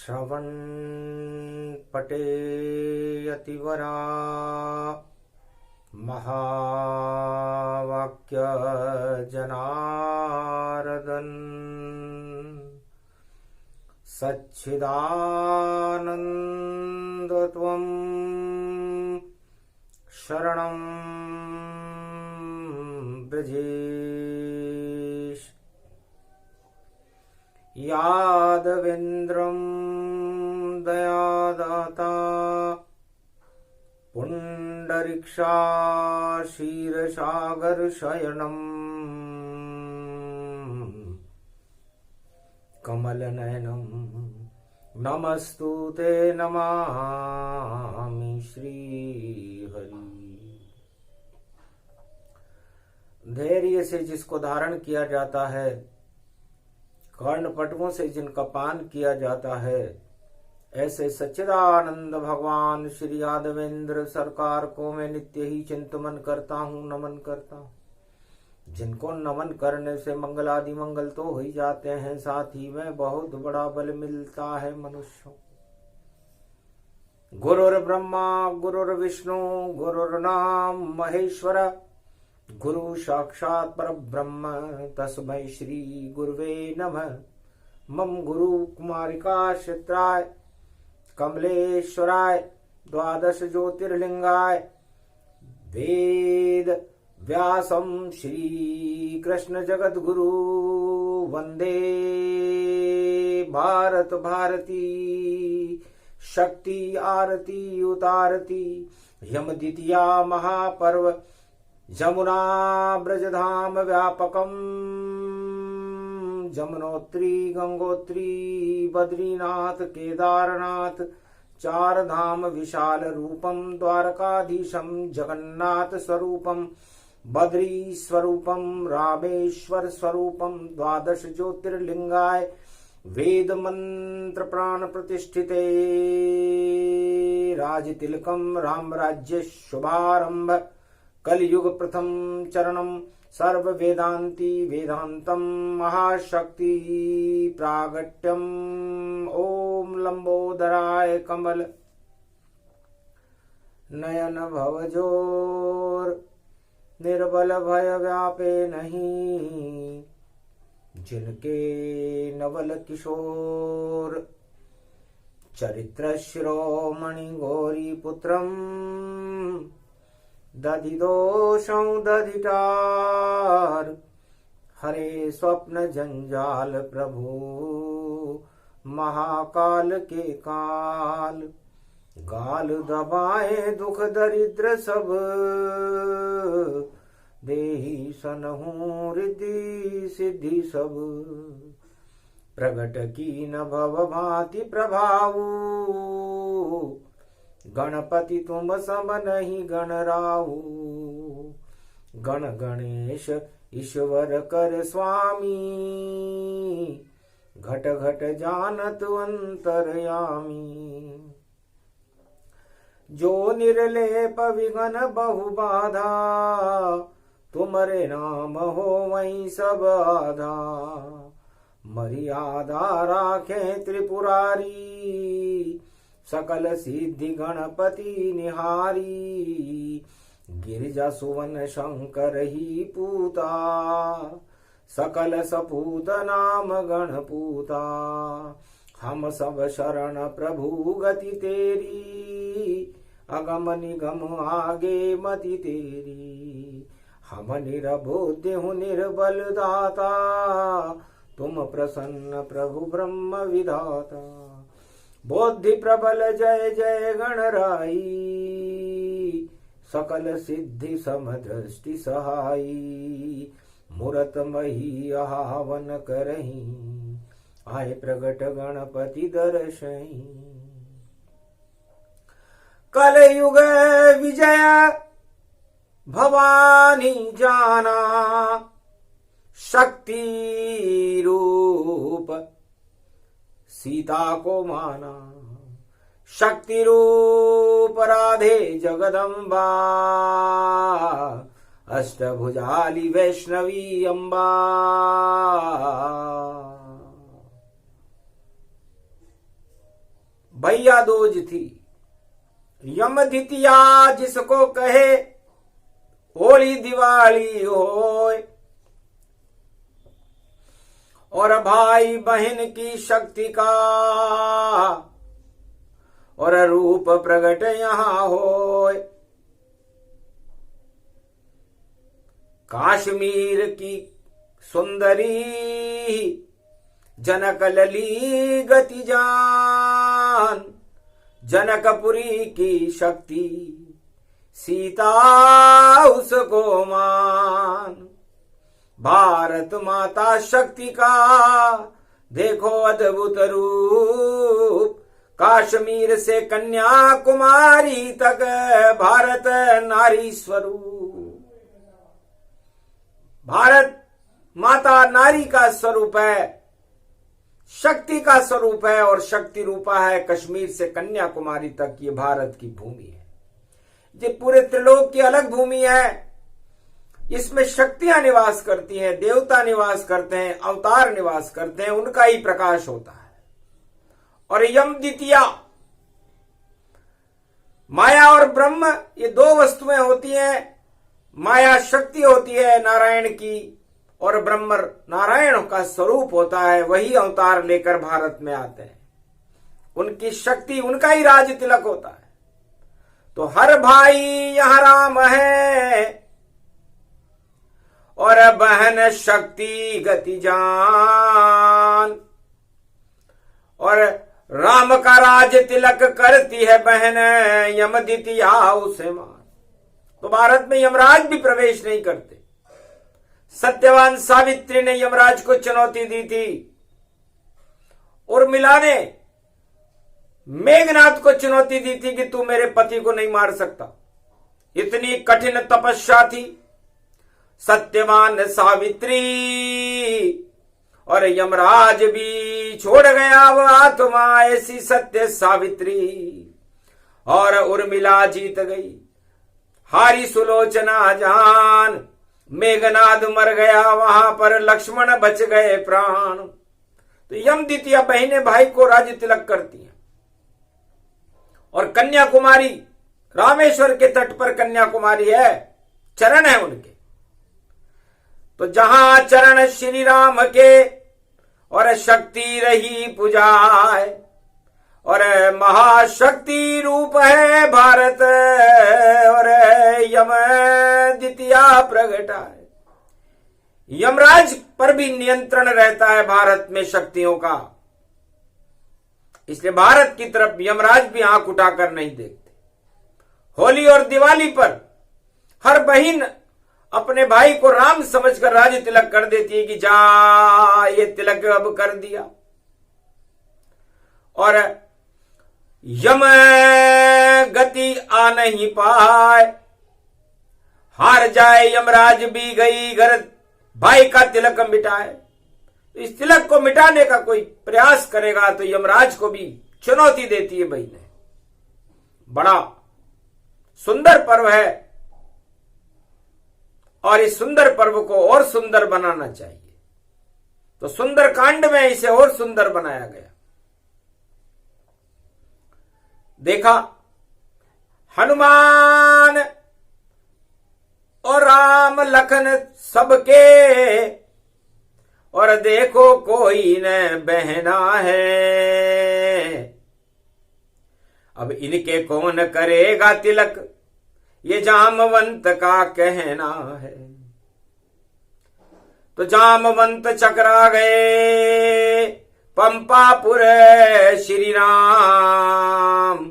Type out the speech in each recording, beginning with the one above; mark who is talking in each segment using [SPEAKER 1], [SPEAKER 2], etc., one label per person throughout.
[SPEAKER 1] श्रवणपटेयतिवरा महावाक्य जनार्दन सच्चिदानन्दत्वं शरणं ब्रजेश यादवेन्द्रं दयादाता पुण्डरीक्षाक्षीरसागरशयनं कमलनयनं नमस्तुते नमामि श्रीहरि। धैर्य से जिसको धारण किया जाता है, कर्णपटुओं से जिनका पान किया जाता है, ऐसे सच्चिदानंद भगवान श्री यादवेंद्र सरकार को मैं नित्य ही चिंतन करता हूँ, नमन करता हूँ। जिनको नमन करने से मंगल आदि मंगल तो हो ही जाते हैं, साथ ही में बहुत बड़ा बल मिलता है मनुष्यों। गुरुर् ब्रह्मा गुरुर्विष्णु गुरुर्नाम महेश्वर, गुरु साक्षात् परब्रह्म तस्मै श्री गुरुवे नमः। मम गुरु कुमारिकाश्रिताय कमलेश्वराय द्वादश ज्योतिर्लिंगाय वेद व्यासं श्री कृष्ण जगद्गुरु वंदे भारत भारती शक्ति आरती उतारती। यम द्वितीया महापर्व यमुना ब्रजधाम व्यापकम, जमुनोत्री गंगोत्री बद्रीनाथ केदारनाथ चार धाम विशाल रूपम, द्वारकाधीशम जगन्नाथ स्वरूपम, बद्री स्वरूपम रामेश्वर स्वरूपम, द्वादश ज्योतिर्लिंगाय वेद मंत्र प्राण प्रतिष्ठिते, राजतिलकम राम राज्य शुभारंभ, कलयुग प्रथम चरणम, सर्व वेदांती वेदांतम महाशक्ति प्रागट्यम। ओम लंबोदराय कमल नयन भवजोर, निर्बल भय व्यापे नहीं, जिनके नवल किशोर, चरित्र शिरोमणि गौरी पुत्रम, दधिदोषं दधिटार, हरे स्वप्न जंजाल प्रभु महाकाल के काल, गाल दबाए दुख दरिद्र सब, देहि सनहु रिद्धि सिद्धि सब, प्रगट कीन भव भांति प्रभाऊ, गणपति तुम सम नहीं गण राहु, गण गणेश ईश्वर कर स्वामी, घट घट जानत अंतरयामी, जो निर्लेप विघन बहु बाधा, तुमरे नाम हो वहीं सब आधा, मर्यादा राखे त्रिपुरारी, सकल सिद्धि गणपति निहारी, गिरिजा सुवन शंकर ही पूता, सकल सपूत नाम गणपूता, हम सब शरण प्रभु गति तेरी, अगम निगम आगे मति तेरी, हम निरबोध्य हूँ निर्बल दाता, तुम प्रसन्न प्रभु ब्रह्म विधाता, बुद्धि प्रबल जय जय गणराई, सकल सिद्धि समदृष्टि सहाई, मूरत मही आवन करही, आए प्रगट गणपति दर्शई, कलयुग विजय भवानी जाना, शक्ति रूप सीता को माना, शक्ति रूप राधे जगदम्बा, अष्टभुजाली वैष्णवी अम्बा। भैया दूज थी। यम द्वितीया जिसको कहे होली दिवाली होए, और भाई बहन की शक्ति का और रूप प्रकट यहाँ होए। काश्मीर की सुंदरी जनक लली गति जान, जनकपुरी की शक्ति सीता उसको मान। भारत माता शक्ति का देखो अद्भुत रूप, काश्मीर से कन्याकुमारी तक भारत नारी स्वरूप। भारत माता नारी का स्वरूप है, शक्ति का स्वरूप है, और शक्ति रूपा है कश्मीर से कन्याकुमारी तक। ये भारत की भूमि है, ये पूरे त्रिलोक की अलग भूमि है। इसमें शक्तियां निवास करती हैं, देवता निवास करते हैं, अवतार निवास करते हैं, उनका ही प्रकाश होता है। और यम द्वितीया, माया और ब्रह्म ये दो वस्तुएं होती हैं। माया शक्ति होती है नारायण की, और ब्रह्म नारायण का स्वरूप होता है, वही अवतार लेकर भारत में आते हैं। उनकी शक्ति, उनका ही राज तिलक होता है। तो हर भाई यहां राम है, और बहन शक्ति गति जान, और राम का राज तिलक करती है बहन यम द्वितीया उसे मान। तो भारत में यमराज भी प्रवेश नहीं करते। सत्यवान सावित्री ने यमराज को चुनौती दी थी, उर्मिला ने मेघनाथ को चुनौती दी थी कि तू मेरे पति को नहीं मार सकता। इतनी कठिन तपस्या थी सत्यवान सावित्री, और यमराज भी छोड़ गया वह आत्मा ऐसी सत्य सावित्री, और उर्मिला जीत गई। हारी सुलोचना जान, मेघनाद मर गया वहां पर, लक्ष्मण बच गए प्राण। तो यम द्वितीया बहनें भाई को राज्य तिलक करती हैं। और कन्याकुमारी, रामेश्वर के तट पर कन्याकुमारी है, चरण है उनके। तो जहां चरण श्री राम के और शक्ति रही पुजाए, और महाशक्ति रूप है भारत, और यम द्वितीया प्रगटाए। यमराज पर भी नियंत्रण रहता है भारत में शक्तियों का, इसलिए भारत की तरफ यमराज भी आंख उठाकर नहीं देखते। होली और दिवाली पर हर बहन अपने भाई को राम समझकर राज तिलक कर देती है कि जा ये तिलक अब कर दिया। और यम गति आ नहीं पाए, हार जाए यमराज भी गई घर, भाई का तिलक मिटाए। इस तिलक को मिटाने का कोई प्रयास करेगा तो यमराज को भी चुनौती देती है बहनें। बड़ा सुंदर पर्व है, और इस सुंदर पर्व को और सुंदर बनाना चाहिए। तो सुंदर कांड में इसे और सुंदर बनाया गया। देखा हनुमान और राम लखन सबके, और देखो कोई न बहना है। अब इनके कौन करेगा तिलक, ये जामवंत का कहना है। तो जामवंत चकरा गए पंपापुर श्री राम,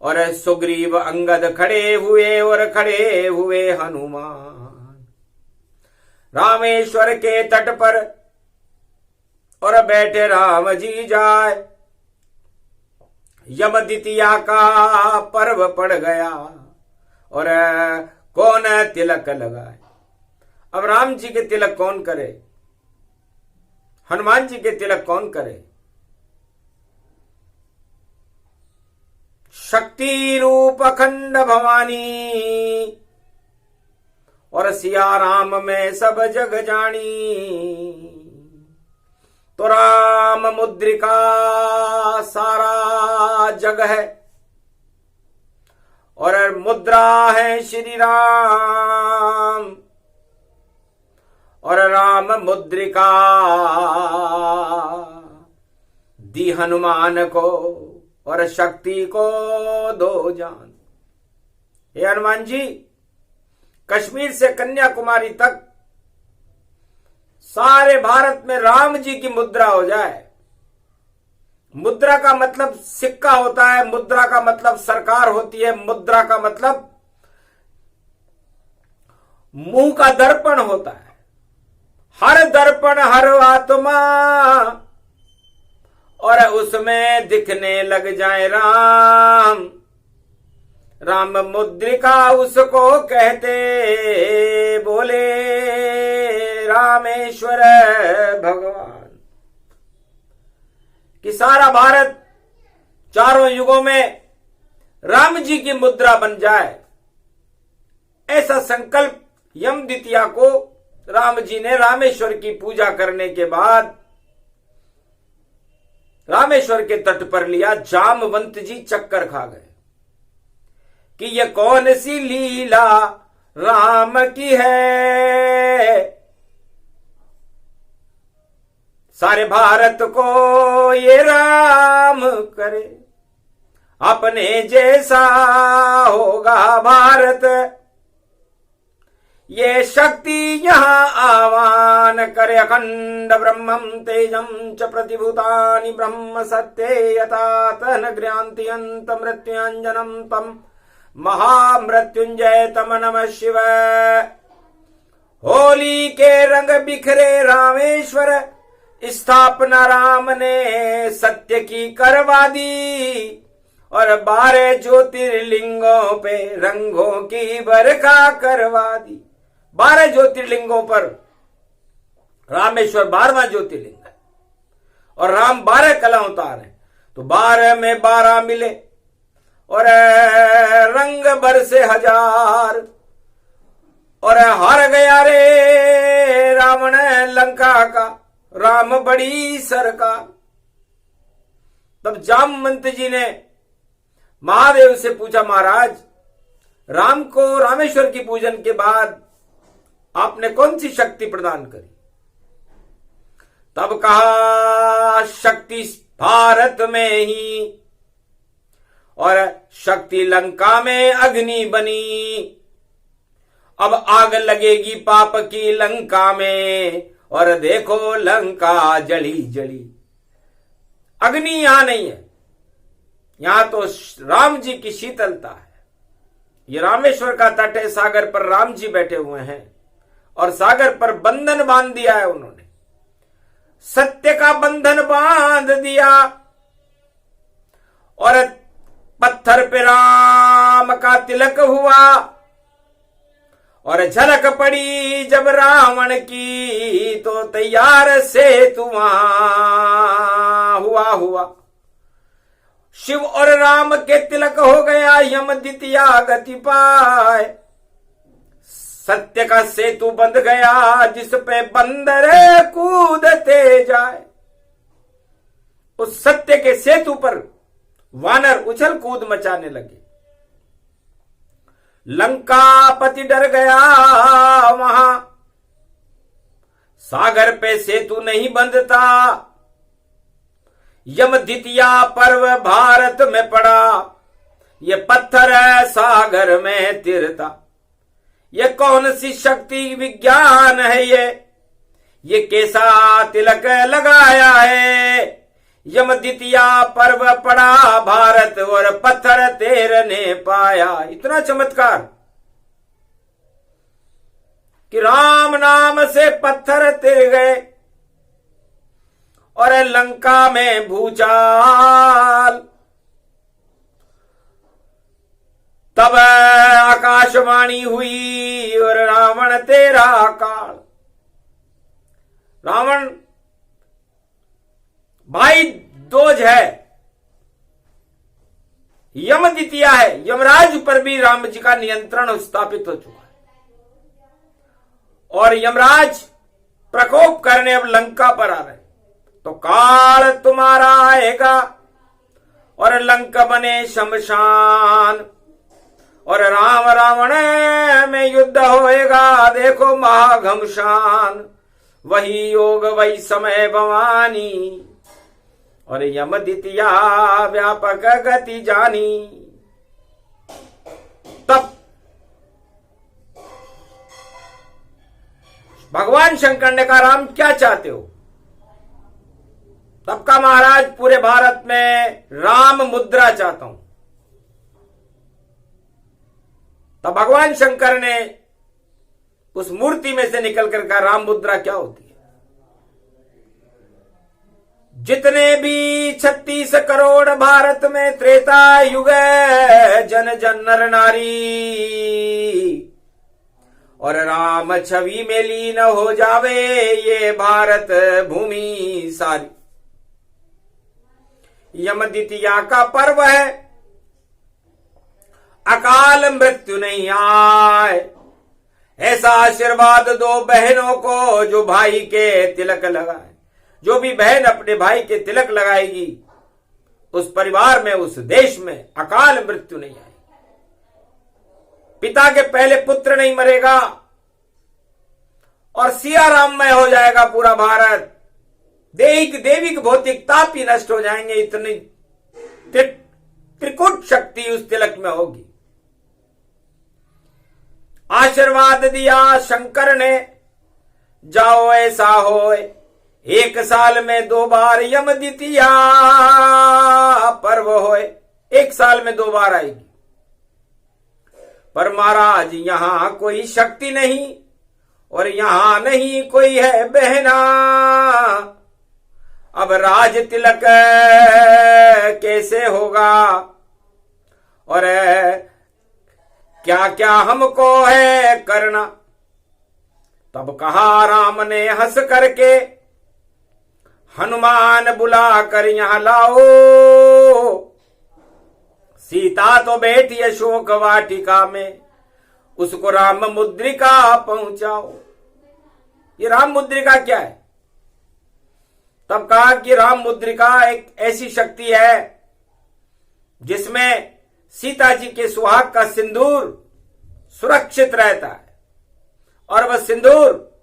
[SPEAKER 1] और सुग्रीव अंगद खड़े हुए, और खड़े हुए हनुमान रामेश्वर के तट पर, और बैठे राम जी जाए। यम द्वितीया का पर्व पड़ गया, और कौन तिलक लगाए। अब राम जी के तिलक कौन करे, हनुमान जी के तिलक कौन करे। शक्ति रूप अखंड भवानी, और सिया राम में सब जग जानी। तो राम मुद्रिका सारा जग है और मुद्रा है श्री राम। और राम मुद्रिका दी हनुमान को और शक्ति को दो जान। हे हनुमान जी, कश्मीर से कन्याकुमारी तक सारे भारत में राम जी की मुद्रा हो जाए। मुद्रा का मतलब सिक्का होता है, मुद्रा का मतलब सरकार होती है, मुद्रा का मतलब मुंह का दर्पण होता है। हर दर्पण हर आत्मा और उसमें दिखने लग जाए राम। राम मुद्रिका उसको कहते, बोले रामेश्वर भगवान। कि सारा भारत चारों युगों में राम जी की मुद्रा बन जाए, ऐसा संकल्प यम द्वितीया को राम जी ने रामेश्वर की पूजा करने के बाद रामेश्वर के तट पर लिया। जामवंत जी चक्कर खा गए कि ये कौन सी लीला राम की है। सारे भारत को ये राम करे, अपने जैसा होगा भारत। ये शक्ति यहाँ आवान करे, अखंड ब्रह्मम तेजम च प्रतिभूतानि ब्रह्म सत्ये यथा तन गृहांति अंत मृत्युंजनम तम महामृत्युंजय तम नमः शिव। होली के रंग बिखरे रामेश्वर, स्थापना राम ने सत्य की करवा दी। और 12 ज्योतिर्लिंगों पे रंगों की बरखा करवा दी। 12 ज्योतिर्लिंगों पर रामेश्वर 12वां ज्योतिर्लिंग है और राम 12 कला उतार है। तो 12 में 12 मिले और रंग बरसे हजार और हार गया रे रावण लंका का, राम बड़ी सरकार। तब जामवंत जी ने महादेव से पूछा, महाराज राम को रामेश्वर की पूजन के बाद आपने कौन सी शक्ति प्रदान करी? तब कहा, शक्ति भारत में ही और शक्ति लंका में अग्नि बनी। अब आग लगेगी पाप की लंका में और देखो लंका जली जली। अग्नि यहां नहीं है, यहां तो राम जी की शीतलता है। ये रामेश्वर का तट है, सागर पर राम जी बैठे हुए हैं और सागर पर बंधन बांध दिया है उन्होंने। सत्य का बंधन बांध दिया और पत्थर पे राम का तिलक हुआ और झलक पड़ी जब रावण की तो तैयार सेतु हुआ। शिव और राम के तिलक हो गया, यम द्वितीया गति पाए। सत्य का सेतु बंध गया जिस पे बंदर कूदते जाए। उस सत्य के सेतु पर वानर उछल कूद मचाने लगे। लंकापति डर गया, वहां सागर पे सेतु नहीं बंधता। यम द्वितीया पर्व भारत में पड़ा, ये पत्थर है सागर में तिरता। ये कौन सी शक्ति विज्ञान है ये कैसा तिलक लगाया है। यम द्वितीया पर्व पड़ा भारत और पत्थर तेरने पाया। इतना चमत्कार कि राम नाम से पत्थर तिर गए और लंका में भूचाल। तब आकाशवाणी हुई और रावण तेरा काल। रावण भाई दोज है, यम द्वितीया है, यमराज पर भी राम जी का नियंत्रण स्थापित हो चुका है और यमराज प्रकोप करने अब लंका पर आ रहे। तो काल तुम्हारा आएगा और लंका बने शमशान, और राम रावण में युद्ध होएगा देखो महाघमशान। वही योग वही समय भवानी, और यम द्वितीया व्यापक गति जानी। तब भगवान शंकर ने कहा राम क्या चाहते हो? तब का महाराज पूरे भारत में राम मुद्रा चाहता हूं। तब भगवान शंकर ने उस मूर्ति में से निकलकर कहा राम मुद्रा क्या होती है? जितने भी 36 करोड़ भारत में त्रेता युग जन जन नर नारी, और राम छवि में लीन हो जावे ये भारत भूमि सारी। यम द्वितीया का पर्व है, अकाल मृत्यु नहीं आए, ऐसा आशीर्वाद दो बहनों को जो भाई के तिलक लगाए। जो भी बहन अपने भाई के तिलक लगाएगी उस परिवार में, उस देश में अकाल मृत्यु नहीं आएगी। पिता के पहले पुत्र नहीं मरेगा और सिया राममय हो जाएगा पूरा भारत। देविक भौतिक ताप ही नष्ट हो जाएंगे, इतनी त्रिकुट शक्ति उस तिलक में होगी। आशीर्वाद दिया शंकर ने, जाओ ऐसा होए 1 साल में 2 बार यम द्वितीया पर्व होए। 1 साल में 2 बार आएगी। पर महाराज यहां कोई शक्ति नहीं और यहां नहीं कोई है बहना। अब राज तिलक कैसे होगा और क्या क्या हमको है करना? तब कहा राम ने हंस करके, हनुमान बुला कर यहां लाओ, सीता तो बैठी अशोक वाटिका में, उसको राम मुद्रिका पहुंचाओ। ये राम मुद्रिका क्या है? तब कहा कि राम मुद्रिका एक ऐसी शक्ति है जिसमें सीता जी के सुहाग का सिंदूर सुरक्षित रहता है, और वह सिंदूर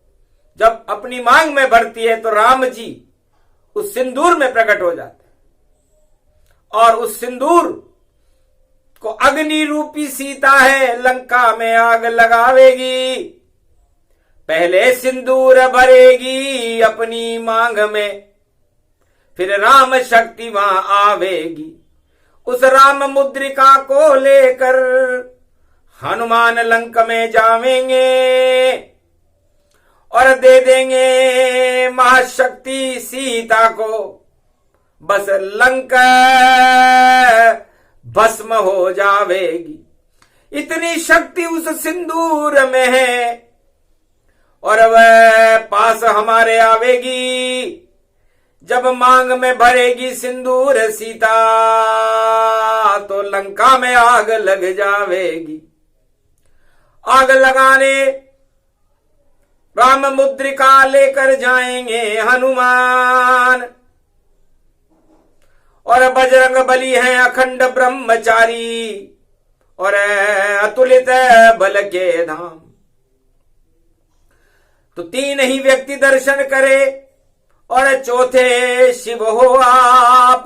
[SPEAKER 1] जब अपनी मांग में भरती है तो राम जी उस सिंदूर में प्रकट हो जाते हैं। और उस सिंदूर को अग्नि रूपी सीता है, लंका में आग लगावेगी। पहले सिंदूर भरेगी अपनी मांग में, फिर राम शक्ति वहां आवेगी। उस राम मुद्रिका को लेकर हनुमान लंका में जावेंगे और दे देंगे महाशक्ति सीता को। बस लंका भस्म हो जावेगी। इतनी शक्ति उस सिंदूर में है और वह पास हमारे आवेगी जब मांग में भरेगी सिंदूर सीता, तो लंका में आग लग जावेगी। आग लगाने राम मुद्रिका लेकर जाएंगे हनुमान, और बजरंग बली है अखंड ब्रह्मचारी और अतुलित बल के धाम। तो 3 ही व्यक्ति दर्शन करे और चौथे शिव हो आप,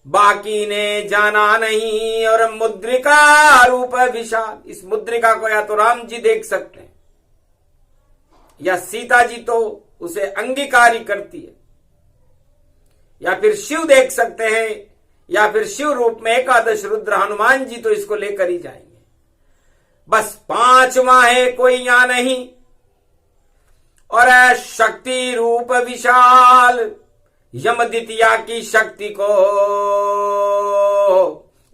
[SPEAKER 1] बाकी ने जाना नहीं। और मुद्रिका रूप विशाल, इस मुद्रिका को या तो राम जी देख सकते हैं या सीता जी तो उसे अंगीकार ही करती है, या फिर शिव देख सकते हैं, या फिर शिव रूप में एकादश रुद्र हनुमान जी तो इसको लेकर ही जाएंगे। बस 5वां है कोई यहां नहीं। और शक्ति रूप विशाल यम द्वितीया की शक्ति को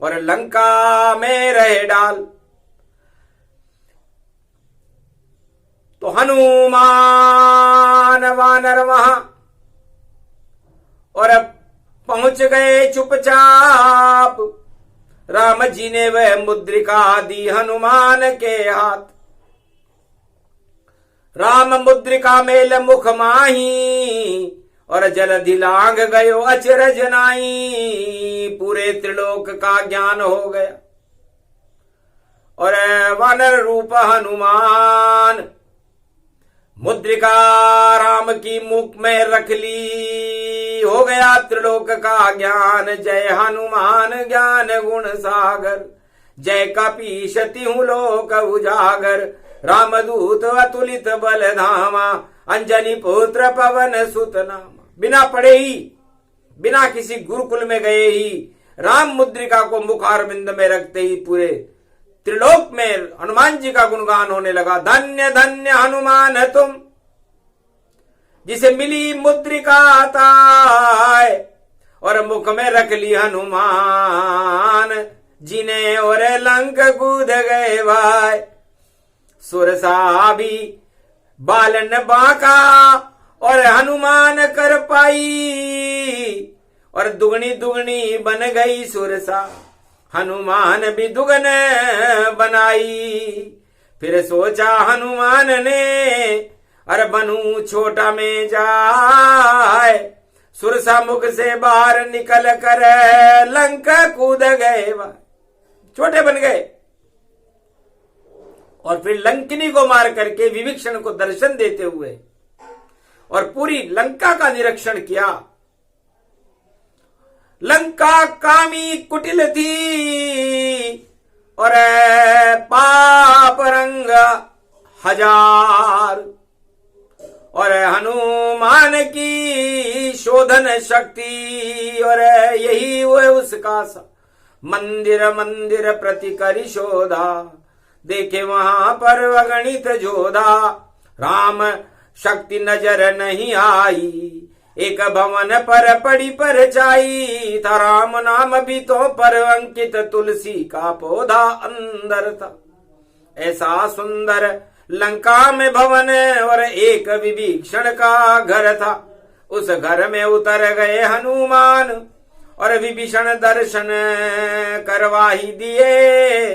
[SPEAKER 1] और लंका में रहे डाल। तो हनुमान वानर वहां और पहुंच गए चुपचाप। राम जी ने वह मुद्रिका दी हनुमान के हाथ। राम मुद्रिका मेल मुख माही और जलधि लांघ गयो अचरज नाई, पूरे त्रिलोक का ज्ञान हो गया। और वानर रूप हनुमान मुद्रिका राम की मुख में रख ली, हो गया त्रिलोक का ज्ञान। जय हनुमान ज्ञान गुण सागर, जय कपीश तिहु लोक उजागर। रामदूत अतुलित बल धामा, अंजनी पुत्र पवन सुत नामा। बिना पढ़े ही, बिना किसी गुरुकुल में गए ही, राम मुद्रिका को मुखारविंद में रखते ही पूरे त्रिलोक में हनुमान जी का गुणगान होने लगा। धन्य धन्य हनुमान तुम, जिसे मिली मुद्रिका ताय, और मुख में रख ली हनुमान, जिन्हें और लंक कूद गए भाई। सुरसा भी बालन बांका, और हनुमान कर पाई, और दुगनी दुगनी बन गई सुरसा, हनुमान भी दुगन बनाई। फिर सोचा हनुमान ने, अरे बनू छोटा में जाए, सुरसा मुख से बाहर निकल कर लंका कूद गए, छोटे बन गए। और फिर लंकिनी को मार करके विभीषण को दर्शन देते हुए और पूरी लंका का निरीक्षण किया। लंका कामी कुटिल थी, और पाप रंग हजार, और हनुमान की शोधन शक्ति, और यही वो उसका सा मंदिर मंदिर प्रति करी शोधा, देखे वहां पर अगणित जोधा। राम शक्ति नजर नहीं आई, एक भवन पर पड़ी परछाई था, राम नाम भी तो पर अंकित तुलसी का पौधा अंदर था। ऐसा सुंदर लंका में भवन, और एक विभीषण का घर था। उस घर में उतर गए हनुमान, और विभीषण दर्शन करवा ही दिए,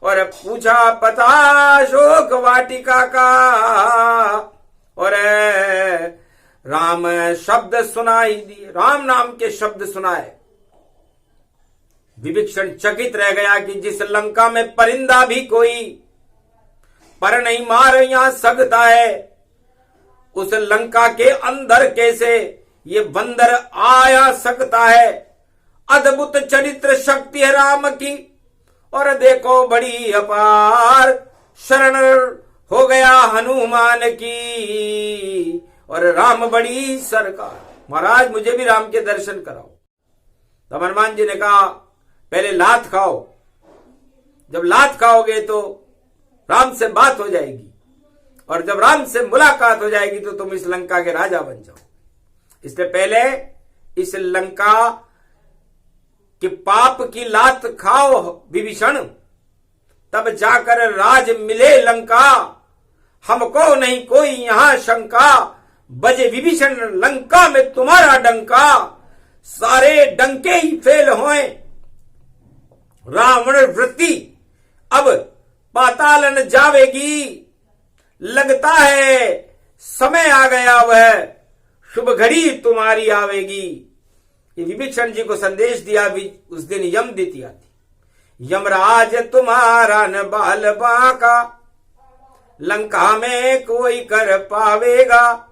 [SPEAKER 1] और पूछा पता शोक वाटिका का, और राम शब्द सुनाई दिए, राम नाम के शब्द सुनाए। विभीषण चकित रह गया कि जिस लंका में परिंदा भी कोई पर नहीं मार यहां सकता है, उस लंका के अंदर कैसे ये बंदर आया सकता है। अद्भुत चरित्र शक्ति है राम की, और देखो बड़ी अपार शरण हो गया हनुमान की, और राम बड़ी सरकार। महाराज मुझे भी राम के दर्शन कराओ। तब हनुमान जी ने कहा पहले लात खाओ, जब लात खाओगे तो राम से बात हो जाएगी, और जब राम से मुलाकात हो जाएगी तो तुम इस लंका के राजा बन जाओ। इसलिए पहले इस लंका कि पाप की लात खाओ विभीषण, तब जाकर राज मिले लंका। हमको नहीं कोई यहां शंका, बजे विभीषण लंका में तुम्हारा डंका, सारे डंके ही फेल होए। रावण वृत्ति अब पाताल न जावेगी, लगता है समय आ गया, वह शुभ घड़ी तुम्हारी आवेगी। ये विभीषण जी को संदेश दिया भी उस दिन यम द्वितीया थी। यमराज तुम्हारा न बाल बांका, लंका में कोई कर पावेगा।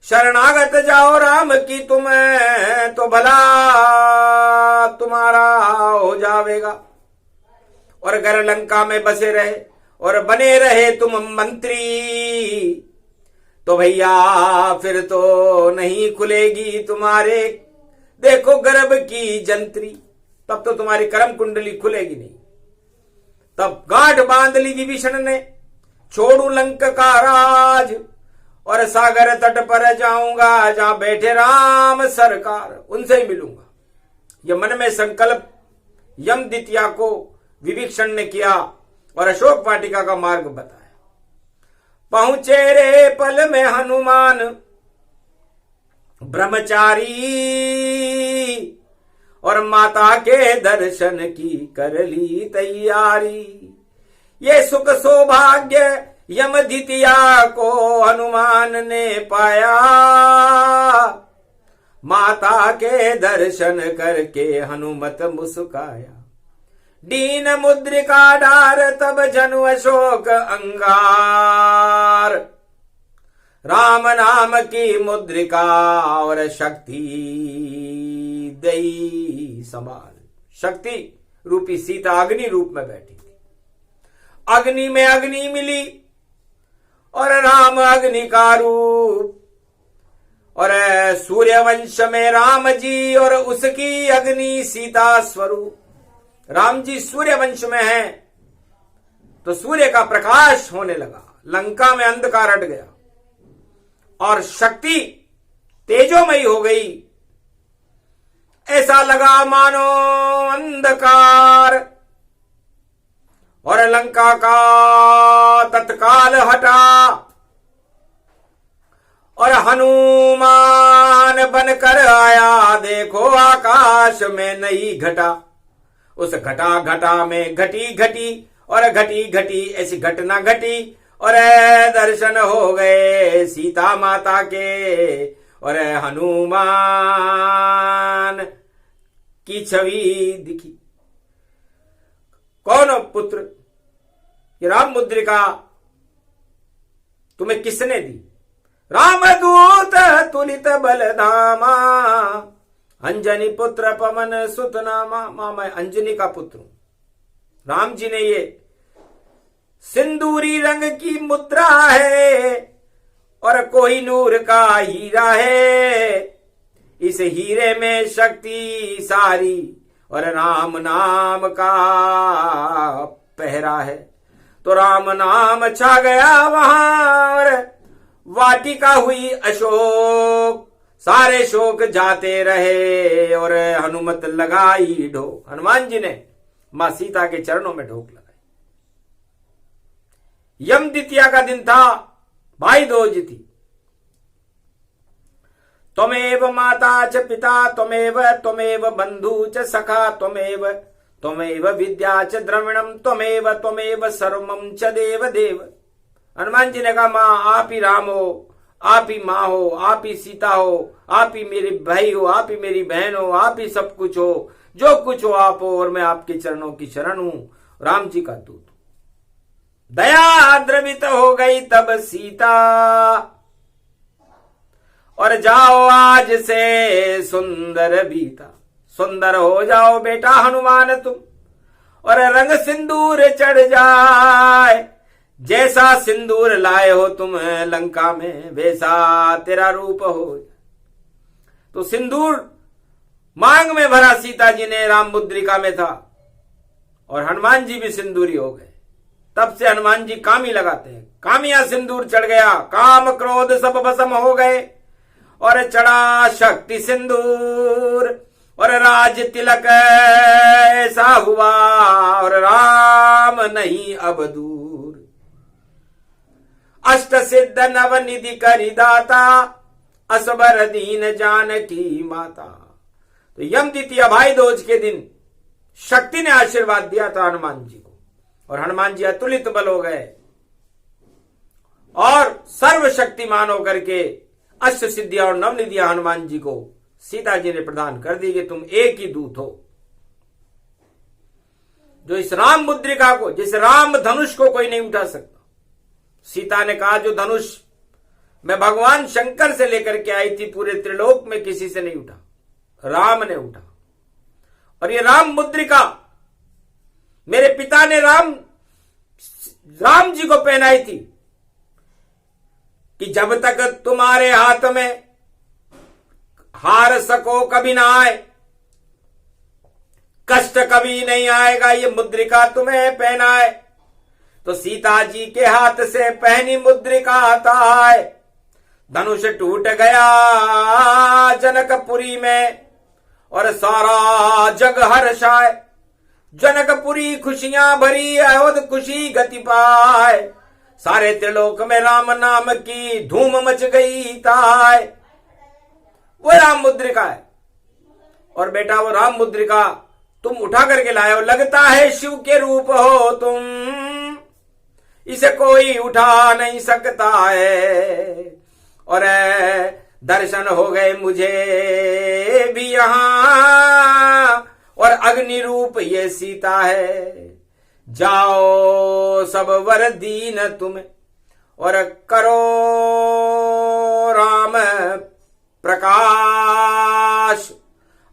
[SPEAKER 1] शरणागत जाओ राम की तुम्हें, तो भला तुम्हारा हो जावेगा। और अगर लंका में बसे रहे और बने रहे तुम मंत्री, तो भैया फिर तो नहीं खुलेगी तुम्हारे देखो गर्भ की जंत्री, तब तो तुम्हारी कर्म कुंडली खुलेगी नहीं। तब गांठ बांध ली विभीषण ने, छोड़ू लंक का राज, और सागर तट पर जाऊंगा जहां बैठे राम सरकार, उनसे ही मिलूंगा। यह मन में संकल्प यम द्वितीया को विभीषण ने किया और अशोक वाटिका का मार्ग बताया। पहुंचे रे पल में हनुमान ब्रह्मचारी, और माता के दर्शन की कर ली तैयारी। ये सुख सौभाग्य यम द्वितीया को हनुमान ने पाया, माता के दर्शन करके हनुमत मुस्काया। दीन मुद्रिका डार तब जनु अशोक अंगार। राम नाम की मुद्रिका और शक्ति दई संभाल। शक्ति रूपी सीता अग्नि रूप में बैठी थी। अग्नि में अग्नि मिली और राम अग्नि का रूप। और सूर्यवंश में राम जी और उसकी अग्नि सीता स्वरूप। राम जी सूर्यवंश में हैं तो सूर्य का प्रकाश होने लगा, लंका में अंधकार हट गया और शक्ति तेजोमयी हो गई। ऐसा लगा मानो अंधकार और लंका का तत्काल हटा और हनुमान बनकर आया। देखो आकाश में नई घटा। उस घटा में घटी घटी और घटी घटी ऐसी घटना घटी और दर्शन हो गए सीता माता के और हनुमान की छवि दिखी। कौन पुत्र? ये राम मुद्रिका तुम्हें किसने दी? रामदूत तुलित बलधामा अंजनी पुत्र पवन सुत नामा। मैं अंजनी का पुत्र हूं। राम जी ने ये सिंदूरी रंग की मुद्रा है और कोई नूर का हीरा है। इस हीरे में शक्ति सारी और राम नाम का पहरा है। तो राम नाम छा गया वहां और वाटिका हुई अशोक। सारे शोक जाते रहे और हनुमत लगाई ढोक। हनुमान जी ने मां सीता के चरणों में ढोक लगाई। यम द्वितीया का दिन था, भाई दूज थी। त्वमेव माता च पिता त्वमेव बंधु च सखा त्वमेव विद्या च द्रविणम त्वमेव सर्वम च देव देव। हनुमान जी ने कहा मां आप ही राम हो, आप ही माँ हो, आप ही सीता हो, आप ही मेरे भाई हो, आप ही मेरी बहन हो, आप ही सब कुछ हो, जो कुछ हो आप हो और मैं आपके चरणों की शरण हूं। राम जी का दूत। दया द्रवित हो गई तब सीता और जाओ आज से सुंदर बीता। सुंदर हो जाओ बेटा हनुमान तुम और रंग सिंदूर चढ़ जाए। जैसा सिंदूर लाए हो तुम लंका में वैसा तेरा रूप हो। तो सिंदूर मांग में भरा सीता जी ने राम मुद्रिका में था और हनुमान जी भी सिंदूरी हो गए। तब से हनुमान जी कामी लगाते हैं। कामिया सिंदूर चढ़ गया, काम क्रोध सब भस्म हो गए और चढ़ा शक्ति सिंदूर और राज तिलक ऐसा हुआ और राम नहीं अब दूर। अष्ट सिद्ध नव निधि करी दाता असबर दीन जानकी माता। तो यम द्वितीया भाई दूज के दिन शक्ति ने आशीर्वाद दिया था हनुमान जी को और हनुमान जी अतुलित बल हो गए और सर्वशक्तिमान होकर के अष्ट सिद्धियां और नवनिधियां हनुमान जी को सीता जी ने प्रदान कर दी कि तुम एक ही दूत हो जो इस राम मुद्रिका को, जिस राम धनुष को कोई नहीं उठा सकता। सीता ने कहा जो धनुष मैं भगवान शंकर से लेकर के आई थी पूरे त्रिलोक में किसी से नहीं उठा, राम ने उठा। और ये राम मुद्रिका मेरे पिता ने राम जी को पहनाई थी कि जब तक तुम्हारे हाथ में हार सको कभी ना आए, कष्ट कभी नहीं आएगा, ये मुद्रिका तुम्हें पहनाए। तो सीता जी के हाथ से पहनी मुद्रिका आता है। धनुष टूट गया जनकपुरी में और सारा जग हर्षाए। जनकपुरी खुशियां भरी अयोध्या खुशी गति पाए। सारे त्रिलोक में राम नाम की धूम मच गई ताय। वो राम मुद्रिका है और बेटा वो राम मुद्रिका तुम उठा करके लाए हो। लगता है शिव के रूप हो तुम, इसे कोई उठा नहीं सकता है। और दर्शन हो गए मुझे भी यहाँ, और अग्नि रूप ये सीता है। जाओ सब वर दीन तुम्हें, और करो राम प्रकाश।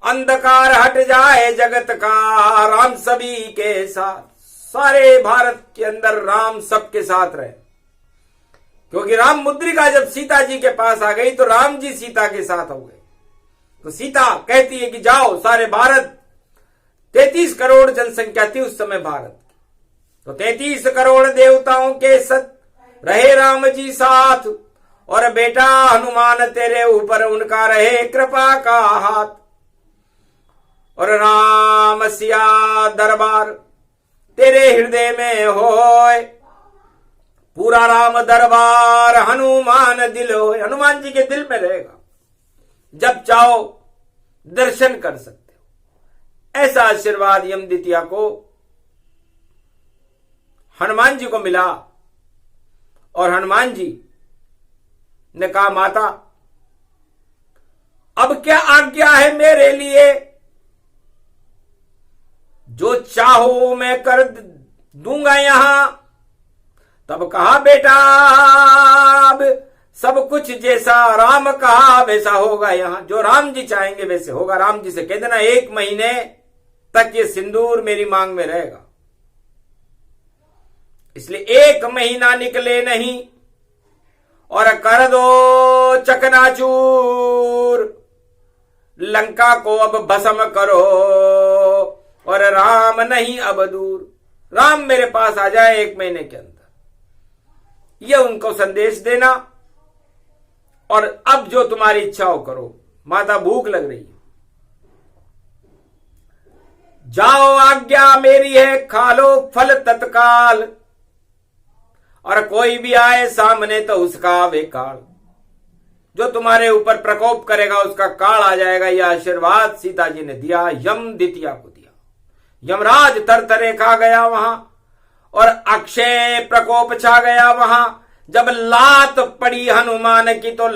[SPEAKER 1] अंधकार हट जाए जगत का, राम सभी के साथ। सारे भारत के अंदर राम सबके साथ रहे, क्योंकि राम मुद्रिका जब सीता जी के पास आ गई तो राम जी सीता के साथ हो गए। तो सीता कहती है कि जाओ सारे भारत, 33 करोड़ जनसंख्या थी उस समय भारत की, तो 33 करोड़ देवताओं के साथ रहे राम जी साथ, और बेटा हनुमान तेरे ऊपर उनका रहे कृपा का हाथ। और राम सिया दरबार तेरे हृदय में होए, पूरा राम दरबार हनुमान दिल होए। हनुमान जी के दिल में रहेगा, जब चाहो दर्शन कर सकते हो। ऐसा आशीर्वाद यम द्वितीया को हनुमान जी को मिला। और हनुमान जी ने कहा, माता अब क्या आज्ञा है मेरे लिए, जो चाहो मैं कर दूंगा यहां। तब कहा, बेटा अब सब कुछ जैसा राम कहा वैसा होगा यहां, जो राम जी चाहेंगे वैसे होगा। राम जी से कह देना 1 महीने तक ये सिंदूर मेरी मांग में रहेगा। इसलिए 1 महीना निकले नहीं, और कर दो चकनाचूर, लंका को अब भस्म करो, और राम नहीं अब दूर। राम मेरे पास आ जाए 1 महीने के अंदर, यह उनको संदेश देना। और अब जो तुम्हारी इच्छा हो करो। माता भूख लग रही है, जाओ आज्ञा मेरी है, खा लो फल तत्काल, और कोई भी आए सामने तो उसका वे काल। जो तुम्हारे ऊपर प्रकोप करेगा उसका काल आ जाएगा। यह आशीर्वाद सीता जी ने दिया, यम द्वितीया को दिया। यमराज तरतरे खा गया वहां, और अक्षय प्रकोप छा गया वहां। जब लात पड़ी हनुमान की तो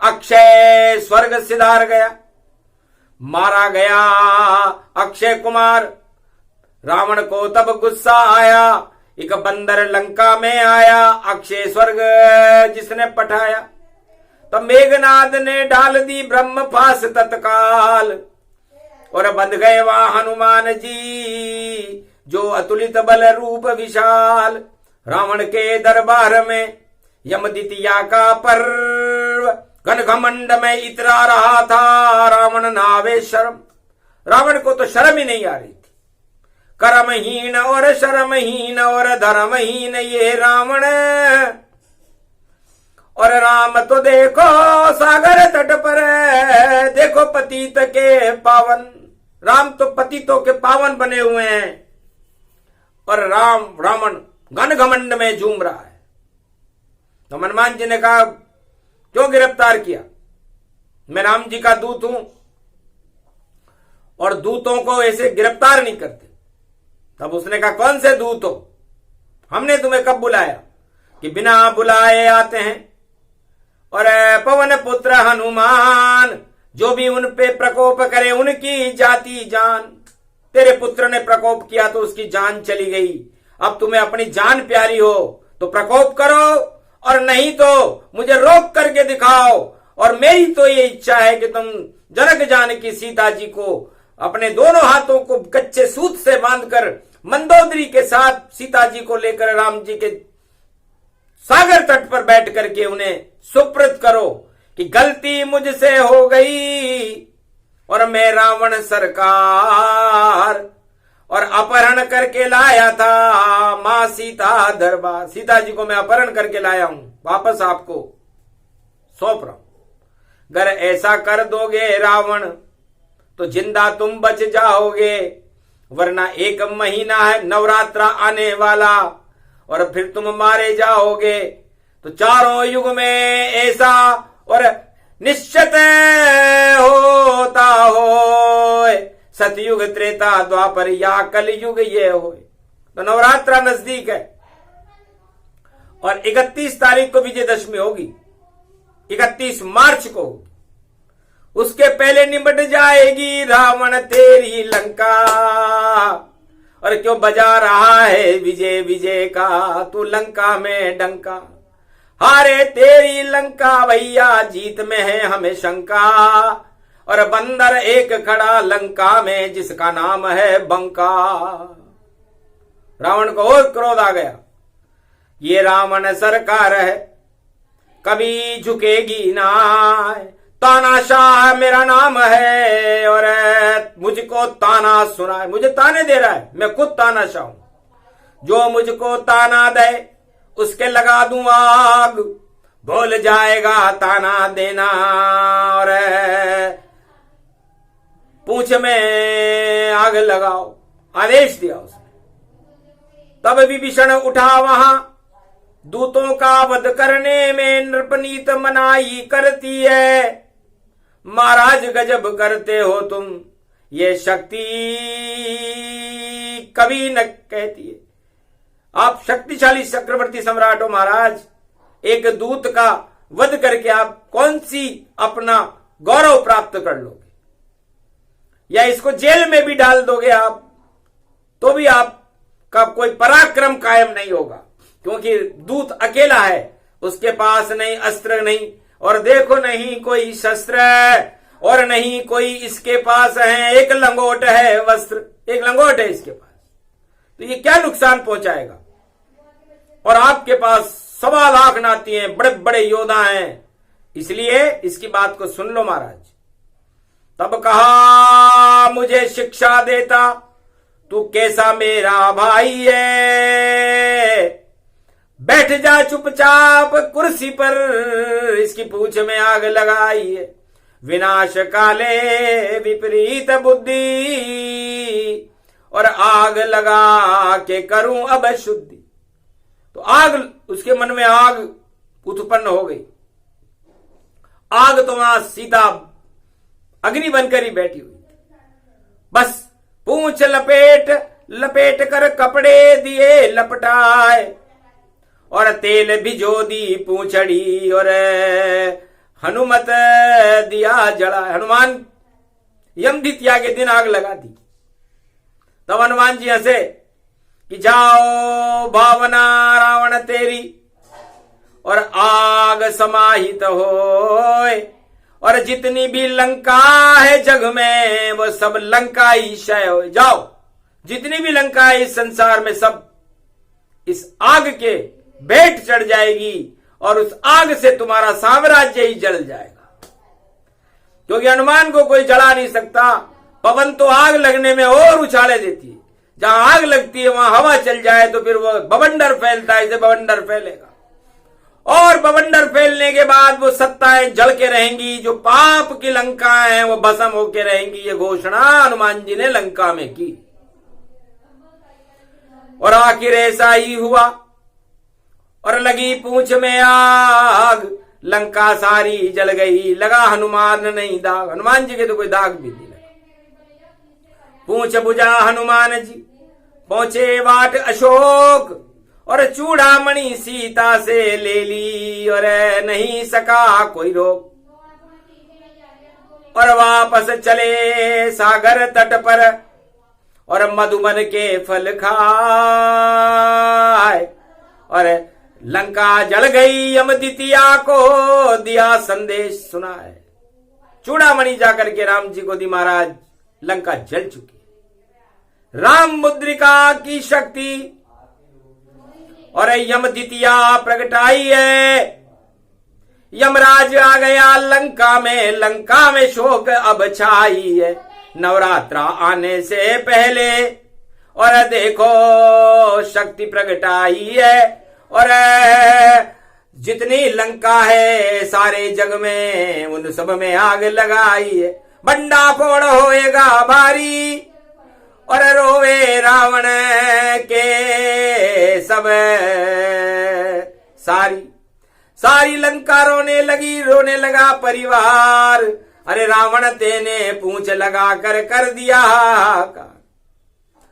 [SPEAKER 1] अक्षय स्वर्ग सिधार गया, मारा गया अक्षय कुमार। रावण को तब गुस्सा आया, एक बंदर लंका में आया, अक्षय स्वर्ग जिसने पठाया। तब मेघनाद ने डाल दी ब्रह्म फास तत्काल, और बंध गए वहां हनुमान जी, जो अतुलित बल रूप विशाल। रावण के दरबार में यम द्वितीया का पर्व, घन घमंड में इतरा रहा था रावण नावे शर्म। रावण को तो शर्म ही नहीं आ रही थी। कर्महीन और शर्महीन और धर्महीन ये रावण, और राम तो देखो सागर तट पर, देखो पतित के पावन। राम तो पतितों के पावन बने हुए हैं, और रावण घन घमंड में झूम रहा है। तो हनुमान जी ने कहा, क्यों गिरफ्तार किया? मैं राम जी का दूत हूं, और दूतों को ऐसे गिरफ्तार नहीं करते। तब उसने कहा, कौन से दूत हो? हमने तुम्हें कब बुलाया? कि बिना बुलाए आते हैं। और पवन पुत्र हनुमान, जो भी उन पे प्रकोप करे उनकी जाति जान। तेरे पुत्र ने प्रकोप किया तो उसकी जान चली गई। अब तुम्हें अपनी जान प्यारी हो तो प्रकोप करो, और नहीं तो मुझे रोक करके दिखाओ। और मेरी तो ये इच्छा है कि तुम जनक जानकी सीता जी को अपने दोनों हाथों को कच्चे सूत से बांधकर मंदोदरी के साथ सीता जी को लेकर राम जी के सागर तट पर बैठ करके उन्हें सुप्रत करो कि गलती मुझसे हो गई, और मैं रावण सरकार, और अपहरण करके लाया था मां सीता दरबार। सीता जी को मैं अपहरण करके लाया हूं, वापस आपको सौंप रहा हूं। अगर ऐसा कर दोगे रावण तो जिंदा तुम बच जाओगे, वरना 1 महीना है नवरात्रा आने वाला, और फिर तुम मारे जाओगे। तो चारों युग में ऐसा और निश्चित होता हो, सतयुग त्रेता द्वापर या कलयुग ये हो। तो नवरात्रा नजदीक है, और 31 तारीख को विजयदशमी होगी। 31 मार्च को, उसके पहले निपट जाएगी रावण तेरी लंका। और क्यों बजा रहा है विजय विजय का तू लंका में डंका। हारे तेरी लंका भैया जीत में है हमें शंका। और बंदर एक खड़ा लंका में जिसका नाम है बंका। रावण को और क्रोध आ गया, ये रावण सरकार है कभी झुकेगी ना। तानाशाह मेरा नाम है और मुझको ताना सुना है, मुझे ताने दे रहा है, मैं खुद तानाशाह हूं। जो मुझको ताना दे उसके लगा दूं आग, भूल जाएगा ताना देना। और पूंछ में आग लगाओ, आदेश दिया उसने। तब विभीषण उठा वहां, दूतों का वध करने में नृपनीत मनाही करती है। महाराज गजब करते हो तुम, ये शक्ति कभी न कहती है। आप शक्तिशाली चक्रवर्ती सम्राट हो महाराज, एक दूत का वध करके आप कौन सी अपना गौरव प्राप्त कर लोगे, या इसको जेल में भी डाल दोगे आप तो भी आपका कोई पराक्रम कायम नहीं होगा, क्योंकि दूत अकेला है, उसके पास नहीं अस्त्र नहीं, और देखो नहीं कोई शस्त्र और नहीं कोई इसके पास है, एक लंगोट है वस्त्र, एक लंगोट है इसके पास, तो ये क्या नुकसान पहुंचाएगा। और आपके पास 1.25 लाख नाती हैं, बड़े बड़े योद्धा हैं, इसलिए इसकी बात को सुन लो महाराज। तब कहा मुझे शिक्षा देता तू कैसा मेरा भाई है, बैठ जा चुपचाप कुर्सी पर, इसकी पूंछ में आग लगाई है। विनाश काले विपरीत बुद्धि, और आग लगा के करूं अब शुद्धि। तो आग, उसके मन में आग उत्पन्न हो गई। आग तो वहां सीता अग्नि बनकर ही बैठी हुई थी। बस पूंछ लपेट लपेट कर कपड़े दिए लपटाए, और तेल भिजो दी पूंछड़ी, और हनुमत दिया जला। हनुमान यम द्वितीया के दिन आग लगा दी। तब हनुमान जी हंसे कि जाओ भावना रावण तेरी, और आग समाहित होए, और जितनी भी लंका है जग में वो सब लंका ही क्षय हो। जाओ, जितनी भी लंका है इस संसार में सब इस आग के भेंट चढ़ जाएगी, और उस आग से तुम्हारा साम्राज्य ही जल जाएगा। क्योंकि हनुमान को कोई जला नहीं सकता। पवन तो आग लगने में और उछाले देती है, जहां आग लगती है वहां हवा चल जाए तो फिर वो बवंडर फैलता है, इसे बवंडर फैलेगा, और बवंडर फैलने के बाद वो सत्ताएं जल के रहेंगी, जो पाप की लंकाएं हैं वो भस्म होके रहेंगी। ये घोषणा हनुमान जी ने लंका में की, और आखिर ऐसा ही हुआ। और लगी पूंछ में आग, लंका सारी जल गई, लगा हनुमान नहीं दाग। हनुमान जी के तो कोई दाग भी नहीं लगा। पूंछ बुझा हनुमान जी पहुंचे वाट अशोक, और चूड़ामणि सीता से ले ली, और नहीं सका कोई रोक। और वापस चले सागर तट पर, और मधुबन के फल खाए, और लंका जल गई यम द्वितीया को दिया संदेश सुनाए। चूड़ामणि जाकर के राम जी को दी महाराज, लंका जल चुकी। राम मुद्रिका की शक्ति और यम द्वितीया प्रगटाई है। यमराज आ गया लंका में शोक अब छाई है। नवरात्रा आने से पहले और देखो शक्ति प्रगटाई है, और जितनी लंका है सारे जग में उन सब में आग लगाई है। बंडा फोड़ होएगा भारी, और रोवे रावण के सब सारी लंका रोने लगा परिवार। अरे रावण तेने पूंछ लगा कर दिया हाहाकार।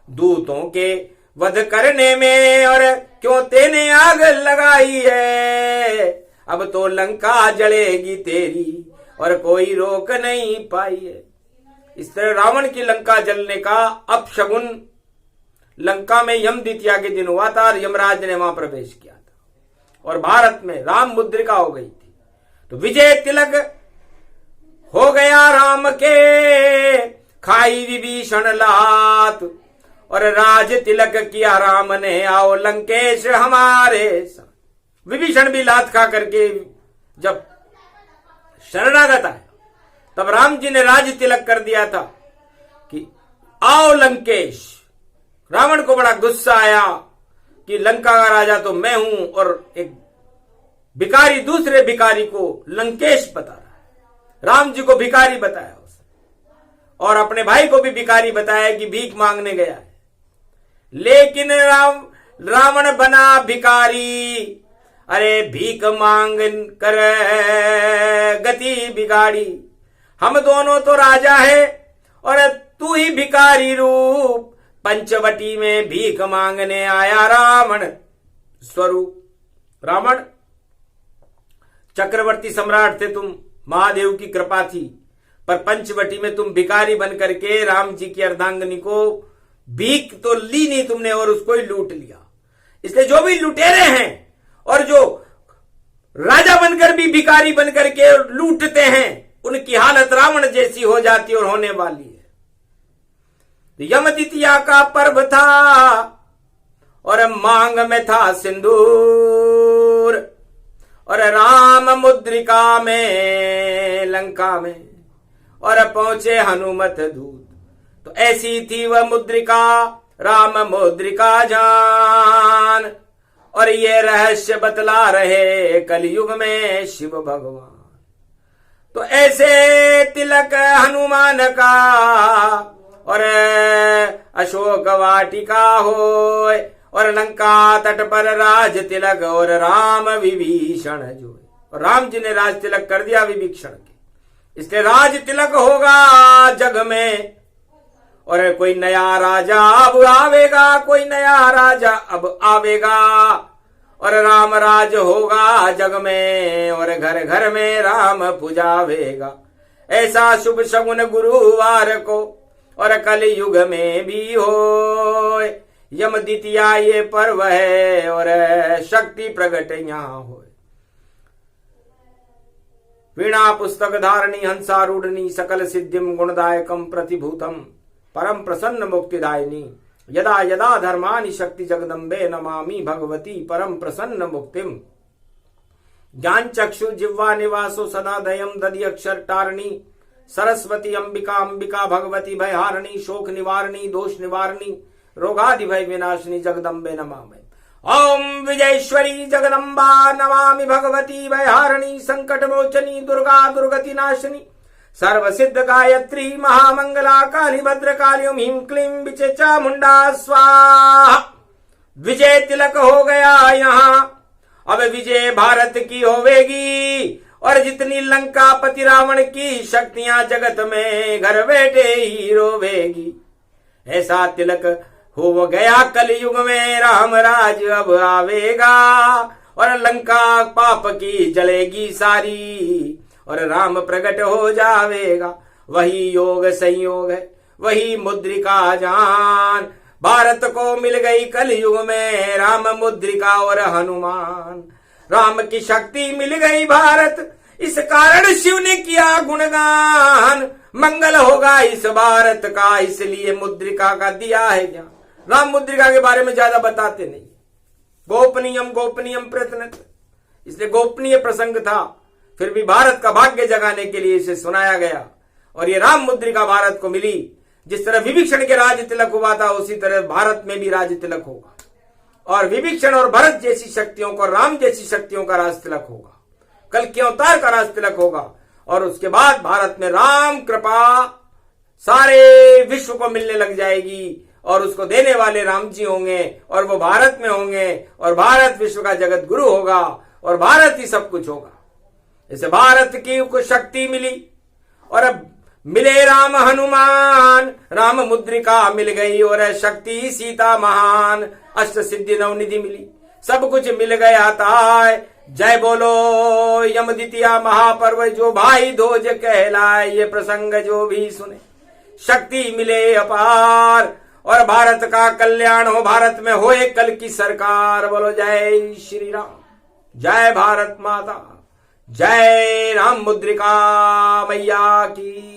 [SPEAKER 1] दूतों के वध करने में और क्यों तेने आग लगाई है। अब तो लंका जलेगी तेरी और कोई रोक नहीं पाई है। इस तरह रावण की लंका जलने का अपशगुन लंका में यम द्वितीया के दिन हुआ था और यमराज ने वहां प्रवेश किया था और भारत में राम मुद्रिका हो गई थी। तो विजय तिलक हो गया राम के, खाई विभीषण लात और राज तिलक किया राम ने, आओ लंकेश हमारे साथ। विभीषण भी लात खा करके जब शरणागत आया तब राम जी ने राज तिलक कर दिया था कि आओ लंकेश। रावण को बड़ा गुस्सा आया कि लंका का राजा तो मैं हूं और एक भिखारी दूसरे भिखारी को लंकेश बता रहा है। राम जी को भिखारी बताया उसने और अपने भाई को भी भिखारी बताया कि भीख मांगने गया है। लेकिन रावण बना भिखारी, अरे भीख मांग कर गति बिगाड़ी। हम दोनों तो राजा है और तू ही भिखारी रूप, पंचवटी में भीख मांगने आया रावण स्वरूप। रावण चक्रवर्ती सम्राट थे तुम, महादेव की कृपा थी, पर पंचवटी में तुम भिखारी बन करके राम जी की अर्धांगिनी को भीख तो ली नहीं तुमने और उसको ही लूट लिया। इसलिए जो भी लुटेरे हैं और जो राजा बनकर भी भिखारी बनकर के लूटते हैं उनकी हालत रावण जैसी हो जाती और होने वाली है। यम द्वितीया का पर्व था और मांग में था सिंदूर और राम मुद्रिका में लंका में और पहुंचे हनुमत दूत। तो ऐसी थी वह मुद्रिका, राम मुद्रिका जान, और ये रहस्य बतला रहे कलयुग में शिव भगवान। तो ऐसे तिलक हनुमान का और अशोक वाटिका होय और लंका तट पर राज तिलक और राम विभीषण जो, और राम जी ने राज तिलक कर दिया विभीषण के। इसलिए राज तिलक होगा जग में और कोई नया राजा अब आवेगा, कोई नया राजा अब आवेगा और राम राज होगा जग में और घर घर में राम पुजावेगा। ऐसा शुभ शगुन गुरुवार को और कल युग में भी हो। यम द्वितीया ये पर्व है और शक्ति प्रकट यहाँ हो। वीणा पुस्तक धारणी हंसारूढ़नी सकल सिद्धिम गुणदायकम प्रतिभूतम परम प्रसन्न मुक्तिदायिनी। यदा यदा धर्मानि शक्ति जगदम्बे नमामि भगवती परम प्रसन्न मुक्तिम। ज्ञान चक्षु जिह्वा निवासो सदा दयम दधि अक्षर टारणी सरस्वती अंबिका अंबिका भगवती भयहारिणी शोक निवारणी दोष निवारणी रोगादि भय विनाशिनी जगदम्बे नमामि। ओम विजयेश्वरी जगदम्बा नमामि भगवती भयहारिणी संकट मोचनी दुर्गा दुर्गति नाशिनी सर्व सिद्ध गायत्री महामंगला काली भद्र काली ओम ह्रीं क्लीं विचे चामुंडा स्वाहा। विजय तिलक हो गया यहाँ, अब विजय भारत की होवेगी और जितनी लंका पति रावण की शक्तियां जगत में घर बैठे ही रोवेगी। ऐसा तिलक हो गया कलयुग में राम राज अब आवेगा और लंका पाप की जलेगी सारी और राम प्रकट हो जावेगा। वही योग संयोग है, वही मुद्रिका जान, भारत को मिल गई कलयुग में राम मुद्रिका और हनुमान। राम की शक्ति मिल गई भारत, इस कारण शिव ने किया गुणगान। मंगल होगा इस भारत का, इसलिए मुद्रिका का दिया है ज्ञान। राम मुद्रिका के बारे में ज्यादा बताते नहीं, गोपनीयम गोपनीयम प्रयत्न, इसलिए गोपनीय प्रसंग था, फिर भी भारत का भाग्य जगाने के लिए इसे सुनाया गया। और ये राम मुद्रिका भारत को मिली। जिस तरह विभीषण के राज तिलक हुआ था उसी तरह भारत में भी राज तिलक होगा और विभीषण और भरत जैसी शक्तियों को, राम जैसी शक्तियों का राज तिलक होगा, कल के अवतार का राज तिलक होगा। और उसके बाद भारत में राम कृपा सारे विश्व को मिलने लग जाएगी और उसको देने वाले राम जी होंगे और वो भारत में होंगे और भारत विश्व का जगत गुरु होगा और भारत ही सब कुछ होगा। इसे भारत की कुछ शक्ति मिली और अब मिले राम हनुमान, राम मुद्रिका मिल गई और सीता महान, अष्ट सिद्धि नवनिधि मिली, सब कुछ मिल गया था। जय बोलो यम द्वितीया महापर्व जो भाई दोज कहलाए, ये प्रसंग जो भी सुने शक्ति मिले अपार, और भारत का कल्याण हो, भारत में होए कल की सरकार। बोलो जय श्री राम, जय भारत माता, जय राम मुद्रिका मैया की।